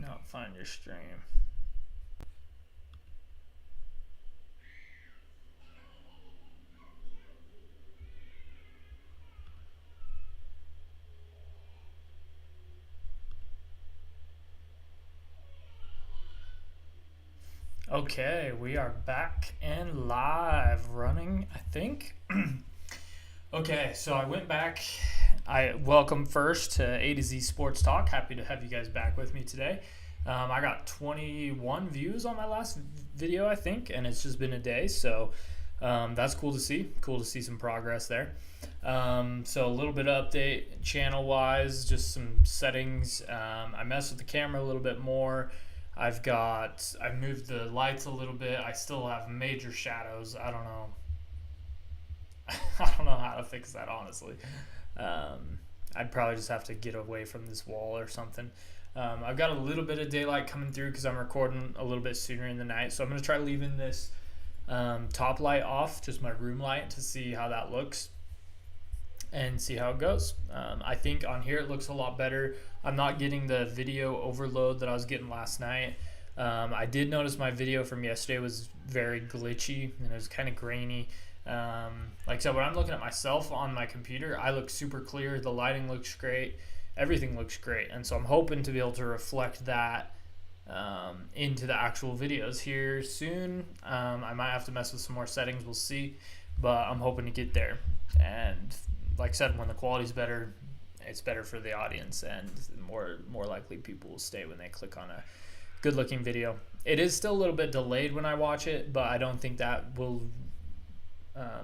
Not find your stream. Okay, we are back and live running, I think. Okay, so I went back. I welcome first to A to Z Sports Talk. Happy to have you guys back with me today. I got 21 views on my last video, I think, and it's just been a day, so that's cool to see. Cool to see some progress there. So a little bit of update channel-wise, just some settings. I messed with the camera a little bit more. I've moved the lights a little bit. I still have major shadows. I don't know. I don't know how to fix that, honestly. I'd probably just have to get away from this wall or something. I've got a little bit of daylight coming through because I'm recording a little bit sooner in the night. So I'm going to try leaving this top light off, just my room light, to see how that looks and see how it goes. I think on here it looks a lot better. I'm not getting the video overload that I was getting last night. I did notice my video from yesterday was very glitchy and it was kind of grainy. Like I said, when I'm looking at myself on my computer, I look super clear. The lighting looks great. Everything looks great. And so I'm hoping to be able to reflect that into the actual videos here soon. I might have to mess with some more settings. We'll see. But I'm hoping to get there. And like I said, when the quality's better, it's better for the audience, and more likely people will stay when they click on a good looking video. It is still a little bit delayed when I watch it, but I don't think that will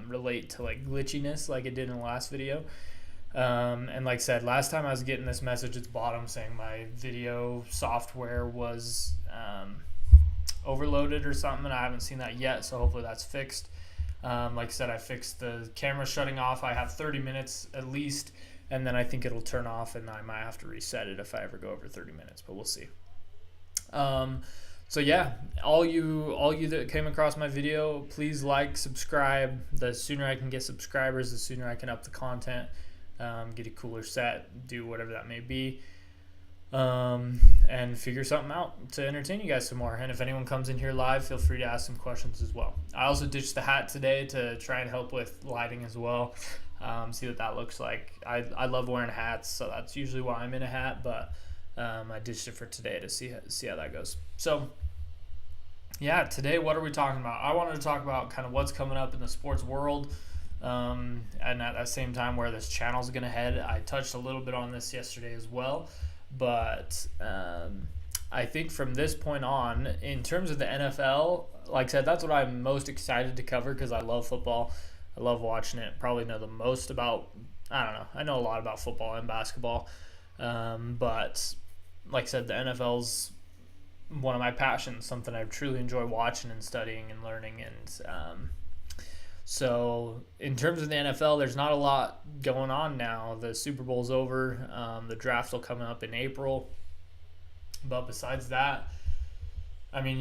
relate to like glitchiness like it did in the last video. And like I said, last time I was getting this message at the bottom saying my video software was overloaded or something. I haven't seen that yet, so hopefully that's fixed. Like I said, I fixed the camera shutting off. I have 30 minutes at least, and then I think it'll turn off, and I might have to reset it if I ever go over 30 minutes, but we'll see. So yeah, all you that came across my video, please like, subscribe. The sooner I can get subscribers, the sooner I can up the content, get a cooler set, do whatever that may be, and figure something out to entertain you guys some more. And if anyone comes in here live, feel free to ask some questions as well. I also ditched the hat today to try and help with lighting as well. See what that looks like. I love wearing hats, so that's usually why I'm in a hat, but I ditched it for today to see how that goes. So yeah, today what are we talking about? I wanted to talk about kind of what's coming up in the sports world, and at the same time where this channel is going to head. I touched a little bit on this yesterday as well, but I think from this point on, in terms of the NFL, like I said, that's what I'm most excited to cover because I love football. I love watching it. Probably know the most about, I don't know, I know a lot about football and basketball, but like I said, the NFL's one of my passions, something I truly enjoy watching and studying and learning. And so in terms of the NFL, there's not a lot going on now. The Super Bowl's over. The draft will come up in April. But besides that, I mean,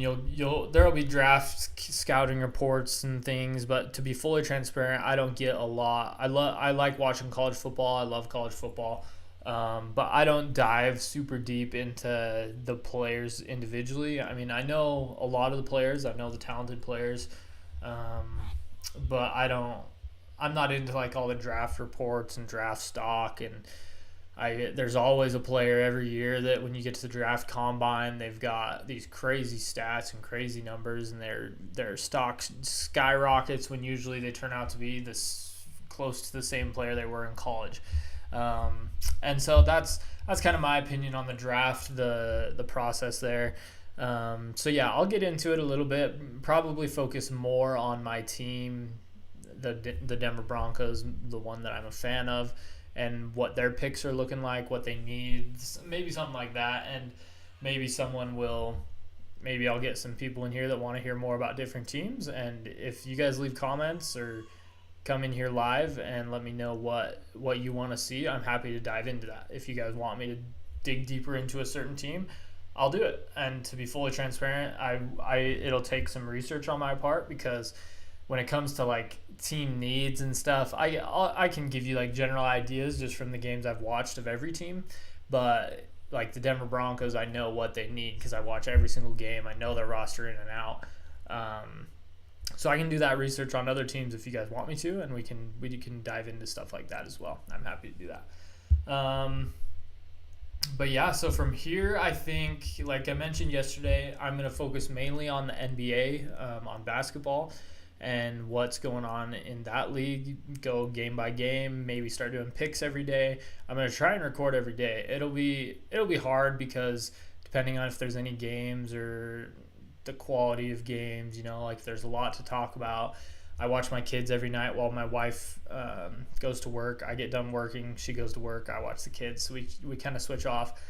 there'll be draft scouting reports and things, but to be fully transparent, I don't get a lot. I like watching college football. I love college football. But I don't dive super deep into the players individually. I mean, I know a lot of the players. I know the talented players. But I'm not into like all the draft reports and draft stock. And there's always a player every year that when you get to the draft combine, they've got these crazy stats and crazy numbers, and their stock skyrockets when usually they turn out to be this close to the same player they were in college. And so that's kind of my opinion on the draft, the process there. So yeah, I'll get into it a little bit, probably focus more on my team, the Denver Broncos, the one that I'm a fan of, and what their picks are looking like, what they need, maybe something like that. And maybe I'll get some people in here that want to hear more about different teams. And if you guys leave comments or come in here live and let me know what you want to see, I'm happy to dive into that. If you guys want me to dig deeper into a certain team, I'll do it. And to be fully transparent, it'll take some research on my part, because when it comes to like team needs and stuff, I can give you like general ideas just from the games I've watched of every team, but like the Denver Broncos, I know what they need because I watch every single game. I know their roster in and out. So I can do that research on other teams if you guys want me to, and we can dive into stuff like that as well. I'm happy to do that. But yeah, so from here, I think, like I mentioned yesterday, I'm going to focus mainly on the NBA, on basketball, and what's going on in that league. Go game by game, maybe start doing picks every day. I'm going to try and record every day. It'll be hard because depending on if there's any games or the quality of games, like there's a lot to talk about. I watch my kids every night while my wife goes to work. I get done working, she goes to work, I watch the kids. So we kind of switch off.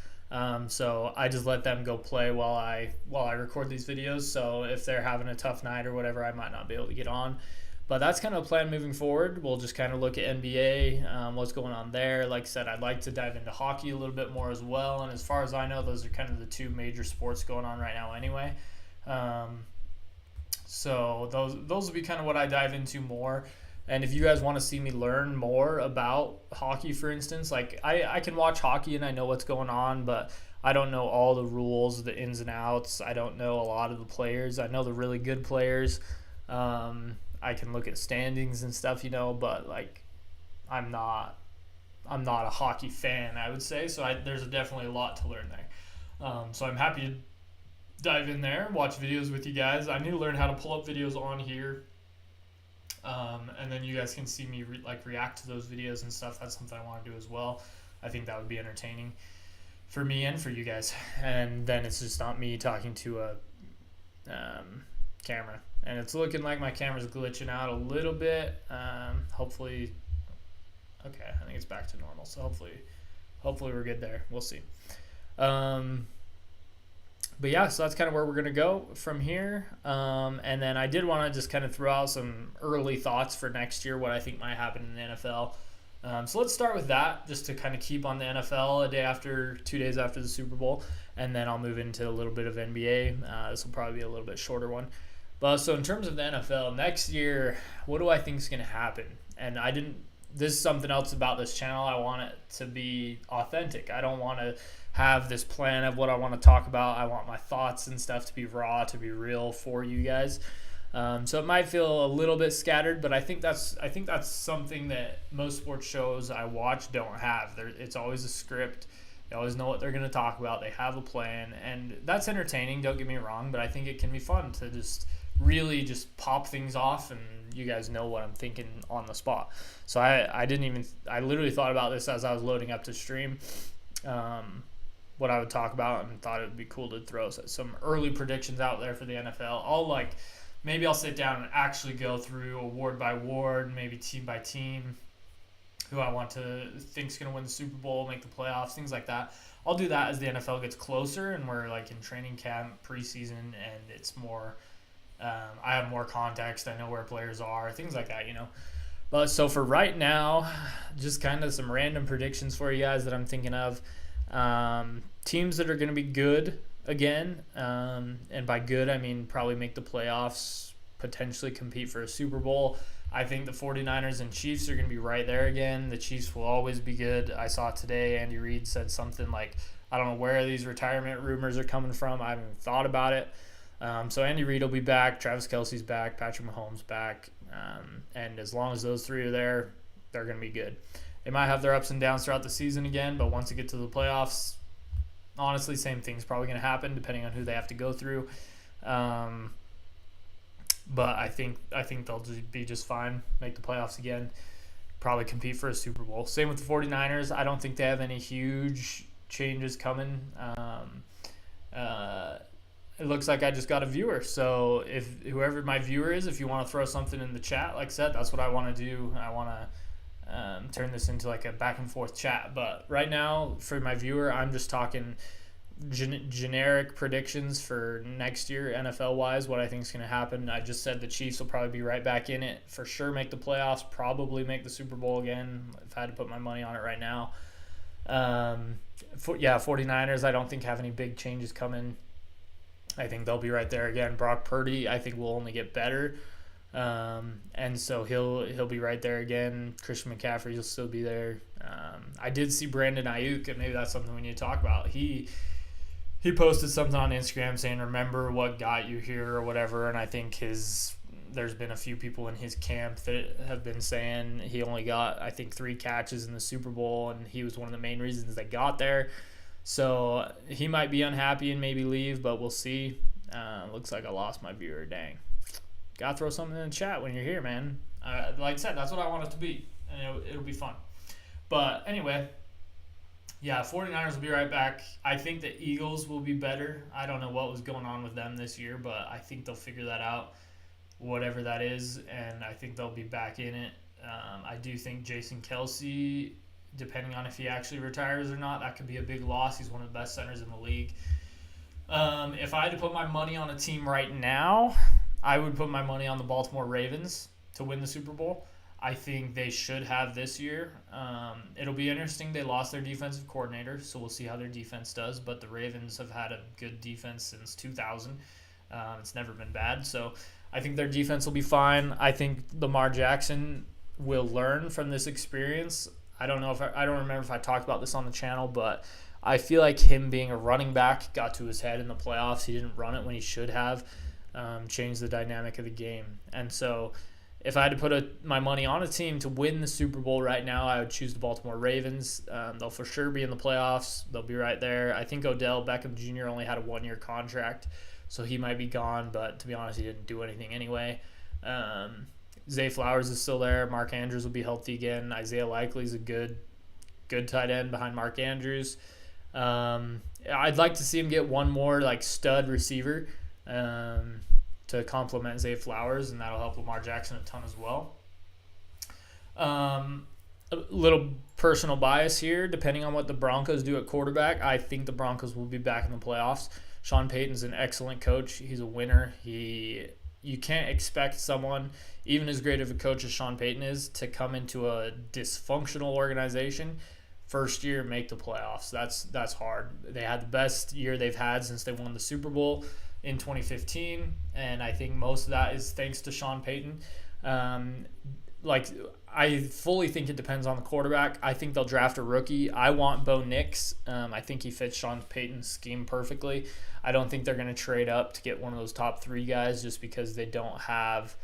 So I just let them go play while I record these videos. So if they're having a tough night or whatever, I might not be able to get on. But that's kind of a plan moving forward. We'll just kind of look at NBA, what's going on there. Like I said, I'd like to dive into hockey a little bit more as well. And as far as I know, those are kind of the two major sports going on right now anyway. So those will be kind of what I dive into more. And if you guys want to see me learn more about hockey, for instance, like I can watch hockey and I know what's going on, but I don't know all the rules, the ins and outs. I don't know a lot of the players. I know the really good players. I can look at standings and stuff, but like I'm not a hockey fan, I would say. So there's definitely a lot to learn there. So I'm happy to dive in there, watch videos with you guys. I need to learn how to pull up videos on here, and then you guys can see me react to those videos and stuff. That's something I want to do as well. I think that would be entertaining for me and for you guys. And then it's just not me talking to a camera. And it's looking like my camera's glitching out a little bit. Hopefully, okay, I think it's back to normal. So hopefully we're good there. We'll see. But yeah, so that's kind of where we're going to go from here. And then I did want to just kind of throw out some early thoughts for next year, what I think might happen in the NFL. So let's start with that, just to kind of keep on the NFL 2 days after the Super Bowl. And then I'll move into a little bit of NBA. This will probably be a little bit shorter one. But so in terms of the NFL, next year, what do I think is going to happen? And this is something else about this channel. I want it to be authentic. I don't want to have this plan of what I want to talk about. I want my thoughts and stuff to be raw, to be real for you guys. So it might feel a little bit scattered, but I think that's something that most sports shows I watch don't have. It's always a script. They always know what they're going to talk about. They have a plan, and that's entertaining. Don't get me wrong, but I think it can be fun to just really just pop things off, and you guys know what I'm thinking on the spot. So I literally thought about this as I was loading up to stream. What I would talk about, and thought it would be cool to throw some early predictions out there for the NFL. Maybe I'll sit down and actually go through award by award, maybe team by team, who I want to think's going to win the Super Bowl, make the playoffs, things like that. I'll do that as the NFL gets closer and we're like in training camp, preseason, and it's more, I have more context. I know where players are, things like that, But so for right now, just kind of some random predictions for you guys that I'm thinking of. Teams that are going to be good again, and by good I mean probably make the playoffs, potentially compete for a Super Bowl. I think the 49ers and Chiefs are going to be right there again. The Chiefs will always be good. I saw today Andy Reid said something like, I don't know where these retirement rumors are coming from. I haven't even thought about it. So Andy Reid will be back, Travis Kelce's back, Patrick Mahomes back, and as long as those three are there, they're going to be good. They might have their ups and downs throughout the season again, but once you get to the playoffs, honestly, same thing's probably going to happen depending on who they have to go through. But I think they'll be just fine, make the playoffs again, probably compete for a Super Bowl. Same with the 49ers. I don't think they have any huge changes coming. It looks like I just got a viewer. So if whoever my viewer is, if you want to throw something in the chat, like I said, that's what I want to do. I want to turn this into like a back and forth chat. But right now, for my viewer, I'm just talking generic predictions for next year, NFL-wise, what I think is going to happen. I just said the Chiefs will probably be right back in it, for sure make the playoffs, probably make the Super Bowl again, if I had to put my money on it right now. 49ers, I don't think have any big changes coming. I think they'll be right there again. Brock Purdy, I think will only get better. And so he'll be right there again. Christian McCaffrey will still be there. I did see Brandon Ayuk, and maybe that's something we need to talk about. He posted something on Instagram saying, "Remember what got you here," or whatever. And I think there's been a few people in his camp that have been saying he only got, I think, 3 catches in the Super Bowl, and he was one of the main reasons they got there. So he might be unhappy and maybe leave, but we'll see. Looks like I lost my viewer. Dang. Gotta throw something in the chat when you're here, man. Like I said, that's what I want it to be, and it'll be fun. But anyway, yeah, 49ers will be right back. I think the Eagles will be better. I don't know what was going on with them this year, but I think they'll figure that out, whatever that is, and I think they'll be back in it. I do think Jason Kelce, depending on if he actually retires or not, that could be a big loss. He's one of the best centers in the league. If I had to put my money on a team right now, I would put my money on the Baltimore Ravens to win the Super Bowl. I think they should have this year. It'll be interesting. They lost their defensive coordinator, so we'll see how their defense does. But the Ravens have had a good defense since 2000. It's never been bad. So I think their defense will be fine. I think Lamar Jackson will learn from this experience. I don't remember if I talked about this on the channel, but I feel like him being a running back got to his head in the playoffs. He didn't run it when he should have. Changed the dynamic of the game. And so if I had to put my money on a team to win the Super Bowl right now, I would choose the Baltimore Ravens. They'll for sure be in the playoffs. They'll be right there. I think Odell Beckham Jr. only had a 1-year contract, so he might be gone, but to be honest, he didn't do anything anyway. Zay Flowers is still there. Mark Andrews will be healthy again. Isaiah Likely is a good tight end behind Mark Andrews. I'd like to see him get one more stud receiver to complement Zay Flowers, and that'll help Lamar Jackson a ton as well. A little personal bias here. Depending on what the Broncos do at quarterback, I think the Broncos will be back in the playoffs. Sean Payton's an excellent coach. He's a winner. You can't expect someone, even as great of a coach as Sean Payton is, to come into a dysfunctional organization first year make the playoffs. That's hard. They had the best year they've had since they won the Super Bowl in 2015, and I think most of that is thanks to Sean Payton. I fully think it depends on the quarterback. I think they'll draft a rookie. I want Bo Nix. I think he fits Sean Payton's scheme perfectly. I don't think they're going to trade up to get one of those top 3 guys just because they don't have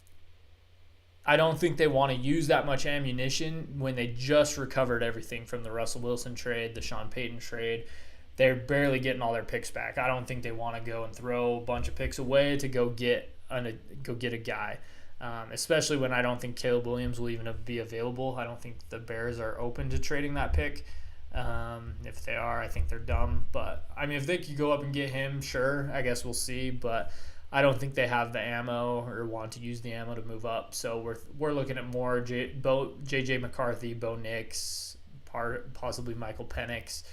– I don't think they want to use that much ammunition when they just recovered everything from the Russell Wilson trade, the Sean Payton trade. They're barely getting all their picks back. I don't think they want to go and throw a bunch of picks away to go get a guy, especially when I don't think Caleb Williams will even be available. I don't think the Bears are open to trading that pick. If they are, I think they're dumb. But, I mean, if they could go up and get him, sure, I guess we'll see. But I don't think they have the ammo or want to use the ammo to move up. So we're looking at more J.J. McCarthy, Bo Nix, possibly Michael Penix.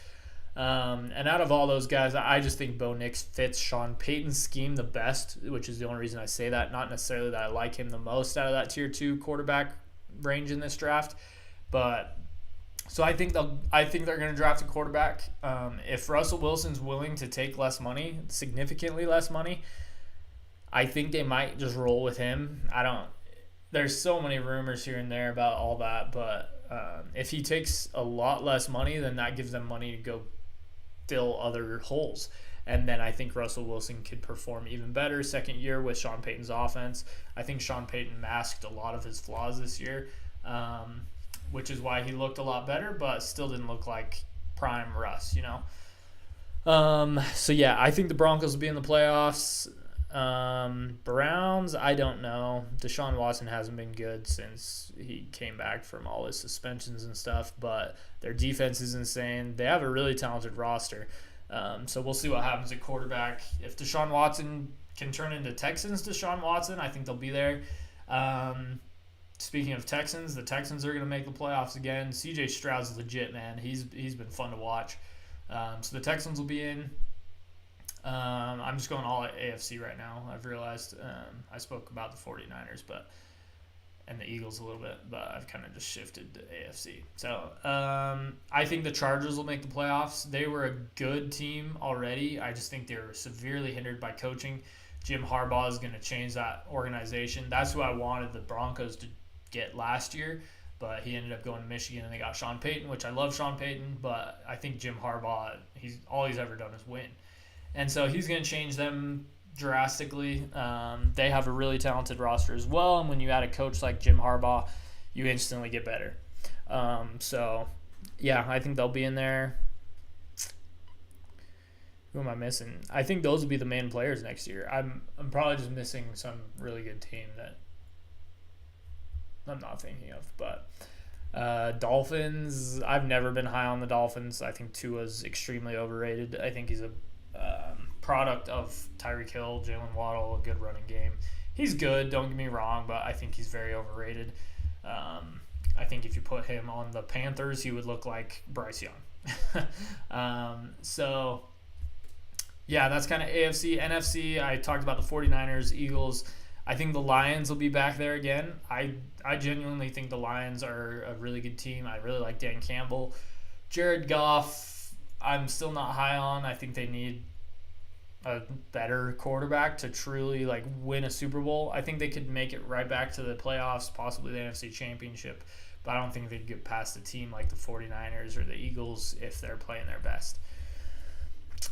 And out of all those guys, I just think Bo Nix fits Sean Payton's scheme the best, which is the only reason I say that. Not necessarily that I like him the most out of that tier 2 quarterback range in this draft, but so I think they're going to draft a quarterback. If Russell Wilson's willing to take less money, significantly less money, I think they might just roll with him. There's so many rumors here and there about all that, but if he takes a lot less money, then that gives them money to go fill other holes. And then I think Russell Wilson could perform even better second year with Sean Payton's offense. I think Sean Payton masked a lot of his flaws this year, which is why he looked a lot better, but still didn't look like prime Russ, So, yeah, I think the Broncos will be in the playoffs. Browns, I don't know. Deshaun Watson hasn't been good since he came back from all his suspensions and stuff, but their defense is insane. They have a really talented roster. So we'll see what happens at quarterback. If Deshaun Watson can turn into Texans Deshaun Watson, I think they'll be there. Speaking of Texans, the Texans are going to make the playoffs again. C.J. Stroud's legit, man. He's been fun to watch. So the Texans will be in. I'm just going all at AFC right now. I've realized I spoke about the 49ers and the Eagles a little bit, but I've kind of just shifted to AFC. So I think the Chargers will make the playoffs. They were a good team already. I just think they were severely hindered by coaching. Jim Harbaugh is going to change that organization. That's who I wanted the Broncos to get last year, but he ended up going to Michigan and they got Sean Payton, which I love Sean Payton, but I think Jim Harbaugh, all he's ever done is win. And so he's going to change them drastically. They have a really talented roster as well, and when you add a coach like Jim Harbaugh, you instantly get better. So, yeah, I think they'll be in there. Who am I missing? I think those will be the main players next year. I'm probably just missing some really good team that I'm not thinking of. But Dolphins, I've never been high on the Dolphins. I think Tua's extremely overrated. I think he's a product of Tyreek Hill, Jalen Waddle, a good running game. He's good, don't get me wrong, but I think he's very overrated. I think if you put him on the Panthers, he would look like Bryce Young. So, yeah, that's kind of AFC. NFC, I talked about the 49ers, Eagles. I think the Lions will be back there again. I genuinely think the Lions are a really good team. I really like Dan Campbell. Jared Goff, I'm still not high on. I think they need a better quarterback to truly win a Super Bowl. I think they could make it right back to the playoffs, possibly the NFC Championship, but I don't think they'd get past a team like the 49ers or the Eagles if they're playing their best.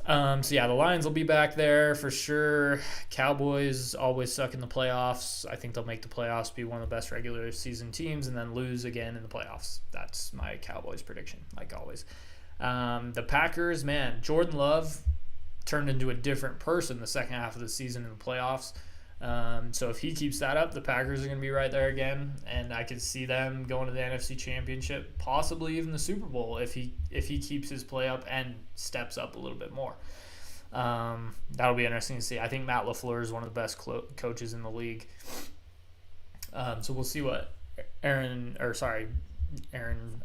So yeah, the Lions will be back there for sure. Cowboys always suck in the playoffs. I think they'll make the playoffs, be one of the best regular season teams, and then lose again in the playoffs. That's my Cowboys prediction, like always. The Packers, man, Jordan Love turned into a different person the second half of the season in the playoffs. So if he keeps that up, the Packers are going to be right there again, and I could see them going to the NFC Championship, possibly even the Super Bowl if he keeps his play up and steps up a little bit more. That'll be interesting to see. I think Matt LaFleur is one of the best coaches in the league. So we'll see what Aaron Love. Aaron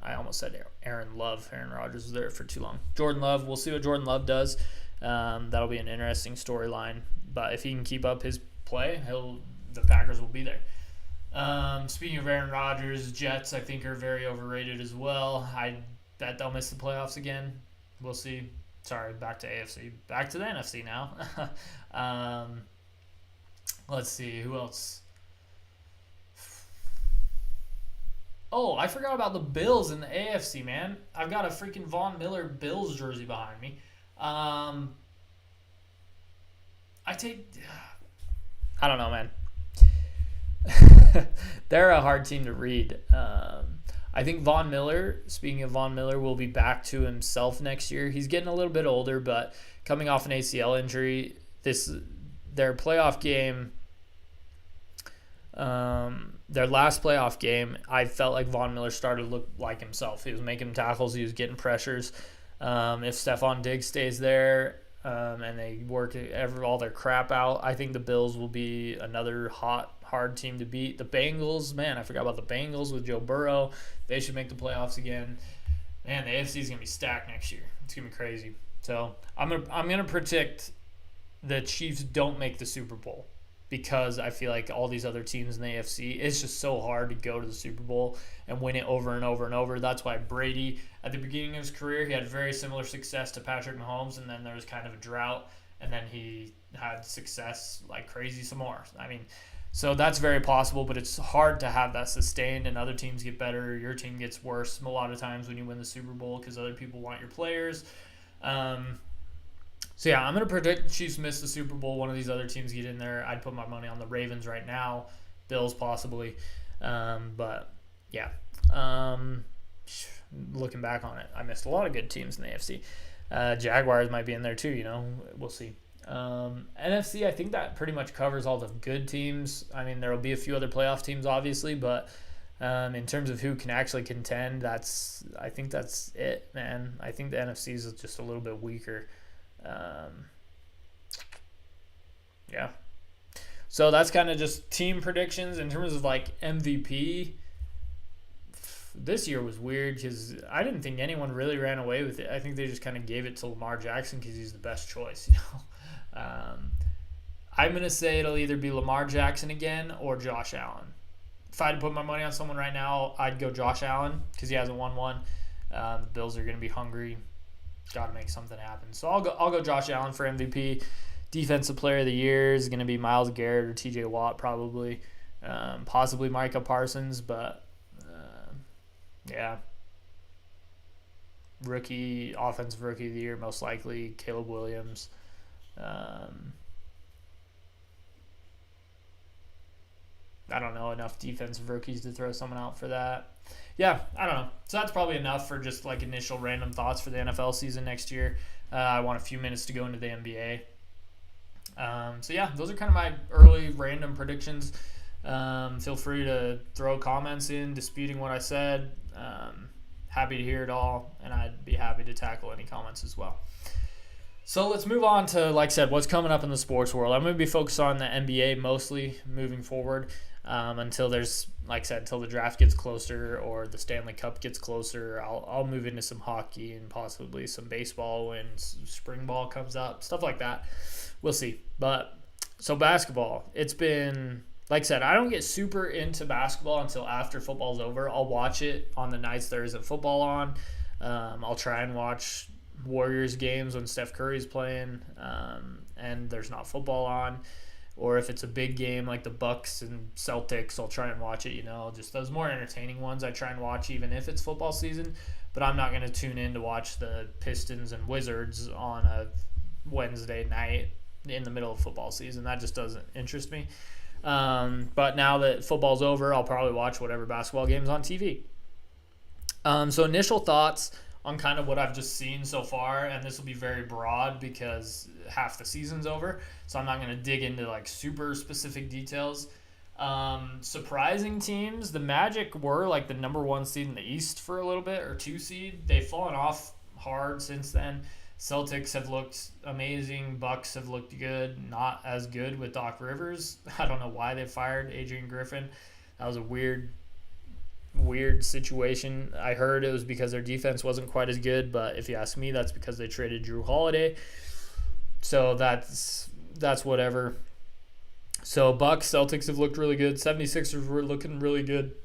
Rodgers was there for too long. Jordan Love, we'll see what Jordan Love does. That'll be an interesting storyline. But if he can keep up his play, the Packers will be there. Speaking of Aaron Rodgers, Jets I think are very overrated as well. I bet they'll miss the playoffs again. We'll see. Sorry, back to AFC. Back to the NFC now. Let's see, who else? Oh, I forgot about the Bills in the AFC, man. I've got a freaking Von Miller Bills jersey behind me. I don't know, man. They're a hard team to read. I think Von Miller, speaking of Von Miller, will be back to himself next year. He's getting a little bit older, but coming off an ACL injury, their playoff game, their last playoff game, I felt like Von Miller started to look like himself. He was making tackles. He was getting pressures. If Stephon Diggs stays there and they work all their crap out, I think the Bills will be another hard team to beat. The Bengals, man, I forgot about the Bengals with Joe Burrow. They should make the playoffs again. Man, the AFC is going to be stacked next year. It's going to be crazy. So I'm gonna predict the Chiefs don't make the Super Bowl, because I feel like all these other teams in the AFC, it's just so hard to go to the Super Bowl and win it over and over and over. That's why Brady, at the beginning of his career, he had very similar success to Patrick Mahomes, and then there was kind of a drought, and then he had success like crazy some more. I mean, so that's very possible, but it's hard to have that sustained, and other teams get better, your team gets worse a lot of times when you win the Super Bowl because other people want your players. So yeah, I'm going to predict the Chiefs miss the Super Bowl. One of these other teams get in there. I'd put my money on the Ravens right now. Bills possibly. But yeah, looking back on it, I missed a lot of good teams in the AFC. Jaguars might be in there too, we'll see. NFC, I think that pretty much covers all the good teams. I mean, there will be a few other playoff teams, obviously, but in terms of who can actually contend, I think that's it, man. I think the NFC is just a little bit weaker. Yeah. So that's kind of just team predictions. In terms of MVP, this year was weird because I didn't think anyone really ran away with it. I think they just kind of gave it to Lamar Jackson because he's the best choice, I'm going to say it'll either be Lamar Jackson again or Josh Allen. If I had to put my money on someone right now, I'd go Josh Allen because he hasn't won one. The Bills are going to be hungry. Got to make something happen. So I'll go Josh Allen for MVP. Defensive player of the year is going to be Myles Garrett or TJ Watt probably. Possibly Micah Parsons, but yeah. Offensive rookie of the year, most likely Caleb Williams. I don't know enough defensive rookies to throw someone out for that. Yeah, I don't know. So that's probably enough for just like initial random thoughts for the NFL season next year. I want a few minutes to go into the NBA. So yeah, those are kind of my early random predictions. Feel free to throw comments in disputing what I said. Happy to hear it all, and I'd be happy to tackle any comments as well. So let's move on to, like I said, what's coming up in the sports world. I'm going to be focused on the NBA mostly moving forward until there's, like I said, until the draft gets closer or the Stanley Cup gets closer. I'll move into some hockey and possibly some baseball when spring ball comes up, stuff like that. We'll see. But so basketball, it's been, like I said, I don't get super into basketball until after football's over. I'll watch it on the nights there isn't football on. I'll try and watch Warriors games when Steph Curry's playing and there's not football on, or if it's a big game like the Bucks and Celtics, I'll try and watch it, just those more entertaining ones I try and watch even if it's football season. But I'm not going to tune in to watch the Pistons and Wizards on a Wednesday night in the middle of football season. That just doesn't interest me. But now that football's over, I'll probably watch whatever basketball game's on TV. So initial thoughts on kind of what I've just seen so far, and this will be very broad because half the season's over, so I'm not going to dig into like super specific details. Surprising teams, the Magic were like the number 1 seed in the East for a little bit, or 2 seed. They've fallen off hard since then. Celtics have looked amazing. Bucks have looked good. Not as good with Doc Rivers. I don't know why they fired Adrian Griffin. That was a weird situation. I heard it was because their defense wasn't quite as good, but if you ask me, that's because they traded Drew Holiday. So that's whatever. So Bucks, Celtics have looked really good. 76ers were looking really good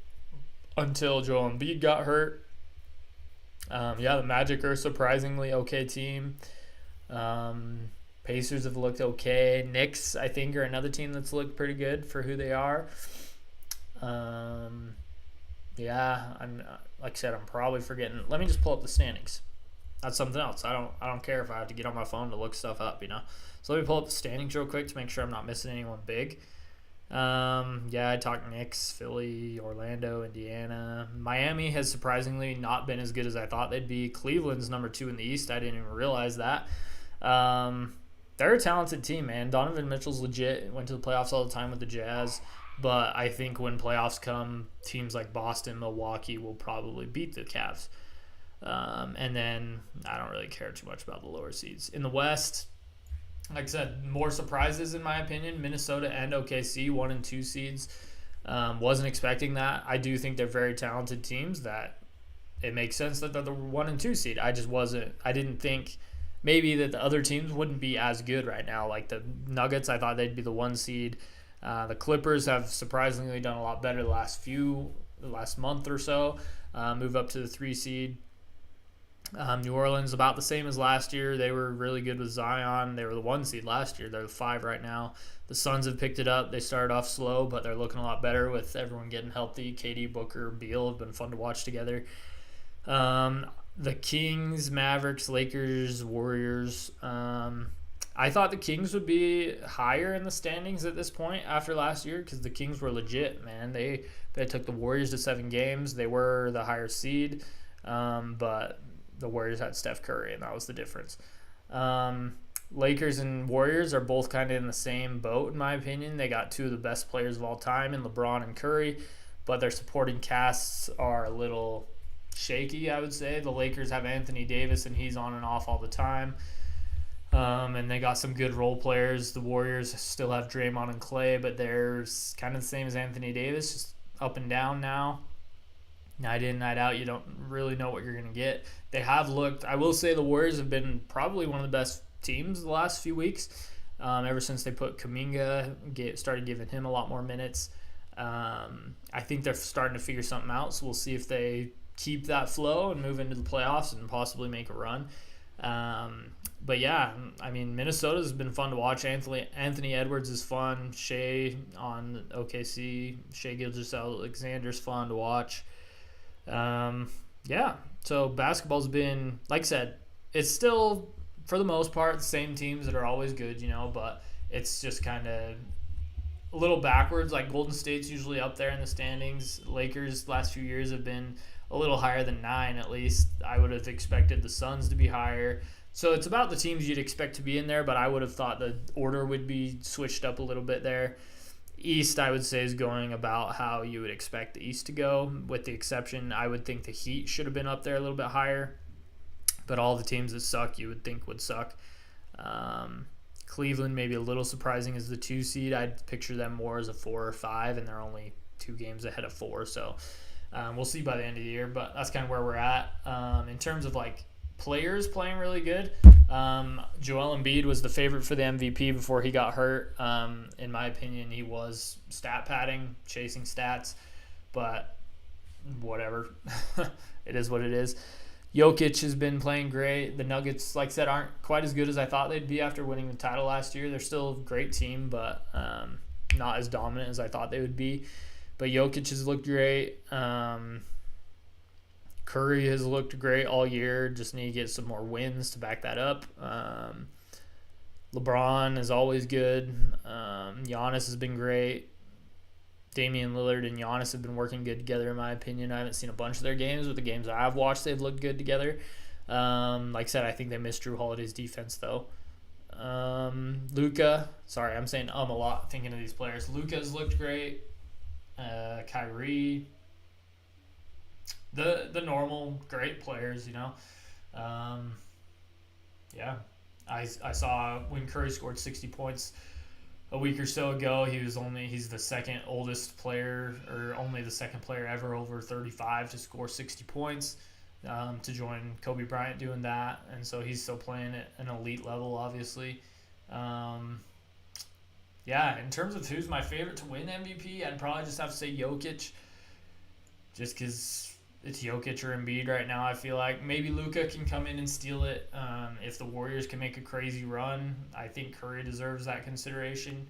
until Joel Embiid got hurt. The Magic are a surprisingly okay team. Pacers have looked okay. Knicks, I think, are another team that's looked pretty good for who they are. I'm like I said, I'm probably forgetting. Let me just pull up the standings. That's something else. I don't care if I have to get on my phone to look stuff up, So let me pull up the standings real quick to make sure I'm not missing anyone big. I talked Knicks, Philly, Orlando, Indiana. Miami has surprisingly not been as good as I thought they'd be. Cleveland's number 2 in the East. I didn't even realize that. They're a talented team, man. Donovan Mitchell's legit. Went to the playoffs all the time with the Jazz. But I think when playoffs come, teams like Boston, Milwaukee will probably beat the Cavs. And then I don't really care too much about the lower seeds. In the West, like I said, more surprises in my opinion. Minnesota and OKC, 1 and 2 seeds. Wasn't expecting that. I do think they're very talented teams that it makes sense that they're the 1 and 2 seed. I didn't think maybe that the other teams wouldn't be as good right now. Like the Nuggets, I thought they'd be the 1 seed. The Clippers have surprisingly done a lot better the last month or so. Move up to the 3 seed. New Orleans about the same as last year. They were really good with Zion. They were the 1 seed last year. They're the 5 right now. The Suns have picked it up. They started off slow, but they're looking a lot better with everyone getting healthy. KD, Booker, Beal have been fun to watch together. The Kings, Mavericks, Lakers, Warriors. I thought the Kings would be higher in the standings at this point after last year because the Kings were legit, man. They took the Warriors to 7 games. They were the higher seed, but the Warriors had Steph Curry, and that was the difference. Lakers and Warriors are both kind of in the same boat, in my opinion. They got 2 of the best players of all time in LeBron and Curry, but their supporting casts are a little shaky, I would say. The Lakers have Anthony Davis, and he's on and off all the time. And they got some good role players. The Warriors still have Draymond and Clay, but they're kind of the same as Anthony Davis, just up and down now. Night in, night out, you don't really know what you're going to get. They have looked, I will say the Warriors have been probably one of the best teams the last few weeks, ever since they put Kuminga, started giving him a lot more minutes. I think they're starting to figure something out, so we'll see if they keep that flow and move into the playoffs and possibly make a run. But yeah, I mean, Minnesota's been fun to watch. Anthony Edwards is fun. Shea on OKC. Shea Gilgeous-Alexander's fun to watch. Yeah, so basketball's been, like I said, it's still, for the most part, the same teams that are always good, but it's just kind of a little backwards. Like Golden State's usually up there in the standings. Lakers last few years have been a little higher than 9 at least. I would have expected the Suns to be higher. So it's about the teams you'd expect to be in there, but I would have thought the order would be switched up a little bit there. East, I would say, is going about how you would expect the East to go, with the exception, I would think the Heat should have been up there a little bit higher. But all the teams that suck, you would think would suck. Cleveland, maybe a little surprising as the 2 seed. I'd picture them more as a 4 or 5, and they're only 2 games ahead of 4. So we'll see by the end of the year, but that's kind of where we're at. In terms of players playing really good, Joel Embiid was the favorite for the MVP before he got hurt. In my opinion, he was stat padding, chasing stats, but whatever. It is what it is. Jokic has been playing great. The Nuggets, like I said, aren't quite as good as I thought they'd be after winning the title last year. They're still a great team, but not as dominant as I thought they would be. But Jokic has looked great. Curry has looked great all year. Just need to get some more wins to back that up. LeBron is always good. Giannis has been great. Damian Lillard and Giannis have been working good together, in my opinion. I haven't seen a bunch of their games, but the games I've watched, they've looked good together. Like I said, I think they missed Drew Holiday's defense, though. Luka, sorry, I'm saying a lot thinking of these players. Luka's looked great. Kyrie, the normal great players, yeah. I saw when Curry scored 60 points a week or so ago, he's the second oldest player, or only the second player ever over 35 to score 60 points, to join Kobe Bryant doing that. And so he's still playing at an elite level, obviously. Yeah, in terms of who's my favorite to win MVP, I'd probably just have to say Jokic, just because it's Jokic or Embiid right now. I feel like maybe Luka can come in and steal it. If the Warriors can make a crazy run, I think Curry deserves that consideration.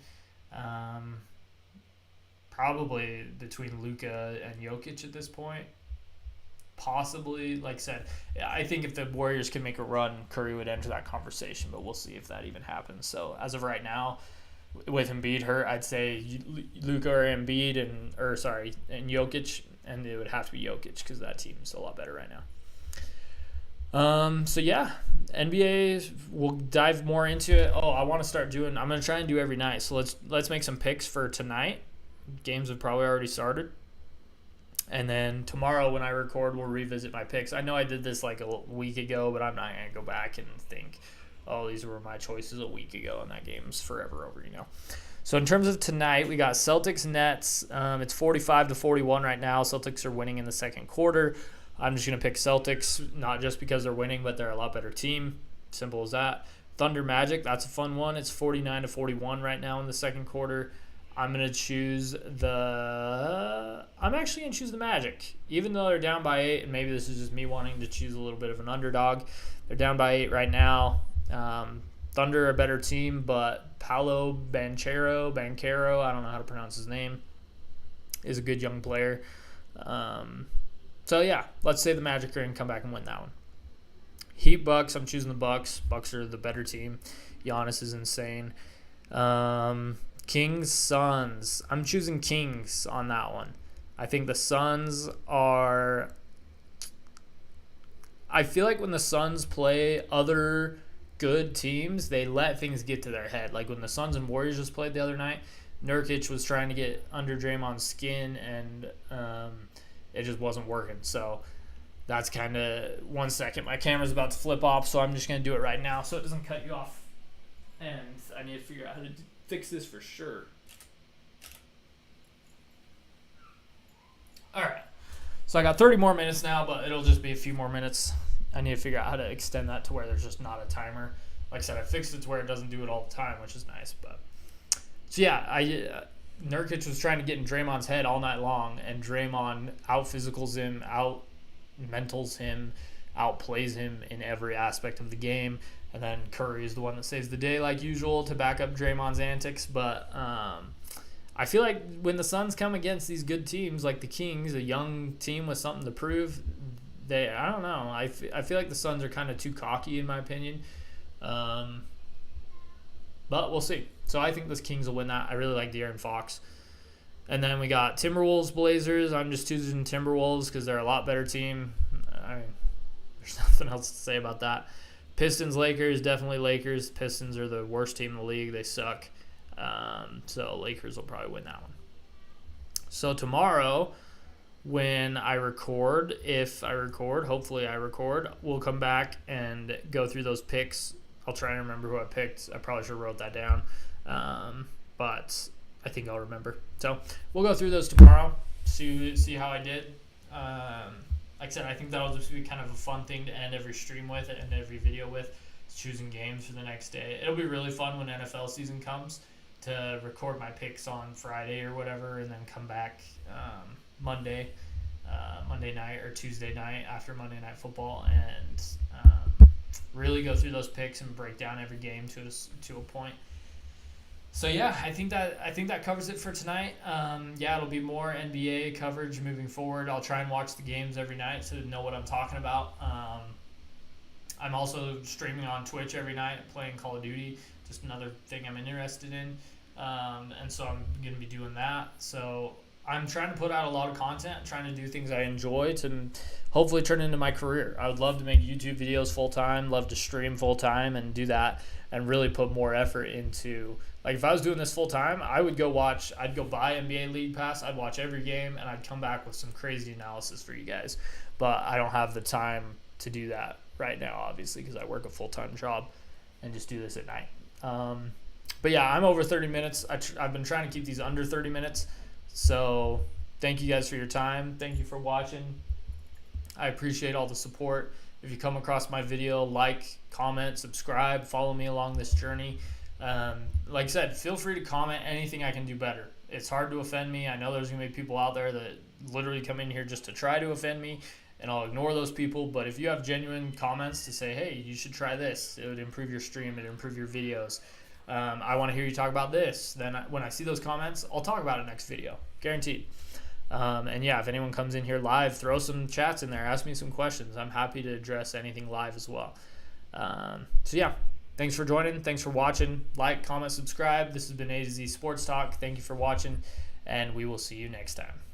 Probably between Luka and Jokic at this point. Possibly, like I said, I think if the Warriors can make a run, Curry would enter that conversation, but we'll see if that even happens. So as of right now, with Embiid hurt, I'd say Luka or Embiid and Jokic, and it would have to be Jokic because that team is a lot better right now. So yeah, NBA, we'll dive more into it. I want to start doing, I'm going to try and do every night. So let's make some picks for tonight. Games have probably already started. And then tomorrow when I record, we'll revisit my picks. I know I did this like a week ago, but I'm not going to go back and think, these were my choices a week ago, and that game's forever over, So in terms of tonight, we got Celtics Nets. It's 45-41 right now. Celtics are winning in the second quarter. I'm just going to pick Celtics, not just because they're winning, but they're a lot better team. Simple as that. Thunder Magic, that's a fun one. It's 49-41 right now in the second quarter. I'm actually going to choose the Magic. Even though they're down by 8, and maybe this is just me wanting to choose a little bit of an underdog. They're down by 8 right now. Thunder are a better team, but Paolo Banchero, I don't know how to pronounce his name, is a good young player. So yeah, let's say the Magic are going to come back and win that one. Heat Bucks, I'm choosing the Bucks. Bucks are the better team. Giannis is insane. Kings Suns, I'm choosing Kings on that one. I think the Suns are, I feel like when the Suns play other good teams, they let things get to their head. Like when the Suns and Warriors just played the other night, Nurkic was trying to get under Draymond's skin, and it just wasn't working. So that's kind of, 1 second, my camera's about to flip off, so I'm just going to do it right now so it doesn't cut you off. And I need to figure out how to fix this for sure. All right. So I got 30 more minutes now, but it'll just be a few more minutes. I need to figure out how to extend that to where there's just not a timer. Like I said, I fixed it to where it doesn't do it all the time, which is nice. But so yeah, Nurkic was trying to get in Draymond's head all night long, and Draymond out-physicals him, out-mentals him, outplays him in every aspect of the game. And then Curry is the one that saves the day like usual to back up Draymond's antics. But I feel like when the Suns come against these good teams like the Kings, a young team with something to prove, I don't know. I feel like the Suns are kind of too cocky in my opinion. But we'll see. So I think the Kings will win that. I really like De'Aaron Fox. And then we got Timberwolves, Blazers. I'm just choosing Timberwolves because they're a lot better team. I mean, there's nothing else to say about that. Pistons, Lakers, definitely Lakers. Pistons are the worst team in the league. They suck. So Lakers will probably win that one. So tomorrow, when I record, hopefully I record, we'll come back and go through those picks. I'll try and remember who I picked. I probably should have wrote that down. But I think I'll remember. So we'll go through those tomorrow, see how I did. Like I said, I think that'll just be kind of a fun thing to end every stream with and every video with, choosing games for the next day. It'll be really fun when NFL season comes to record my picks on Friday or whatever and then come back Monday night or Tuesday night after Monday Night Football and really go through those picks and break down every game to a point. So yeah, I think that covers it for tonight. It'll be more NBA coverage moving forward. I'll try and watch the games every night to know what I'm talking about. I'm also streaming on Twitch every night, playing Call of Duty, just another thing I'm interested in. And so I'm going to be doing that. So I'm trying to put out a lot of content, trying to do things I enjoy to hopefully turn into my career. I would love to make YouTube videos full-time, love to stream full-time and do that and really put more effort into, like if I was doing this full-time, I'd go buy NBA League Pass, I'd watch every game, and I'd come back with some crazy analysis for you guys. But I don't have the time to do that right now, obviously, because I work a full-time job and just do this at night. But yeah, I'm over 30 minutes. I've been trying to keep these under 30 minutes. So thank you guys for your time. Thank you for watching. I appreciate all the support. If you come across my video, like, comment, subscribe, follow me along this journey. Like I said, feel free to comment anything I can do better. It's hard to offend me. I know there's going to be people out there that literally come in here just to try to offend me, and I'll ignore those people. But if you have genuine comments to say, hey, you should try this, it would improve your stream, it would improve your videos. I want to hear you talk about this. Then when I see those comments, I'll talk about it next video. Guaranteed. And yeah, if anyone comes in here live, throw some chats in there. Ask me some questions. I'm happy to address anything live as well. So yeah, thanks for joining. Thanks for watching. Like, comment, subscribe. This has been A to Z Sports Talk. Thank you for watching, and we will see you next time.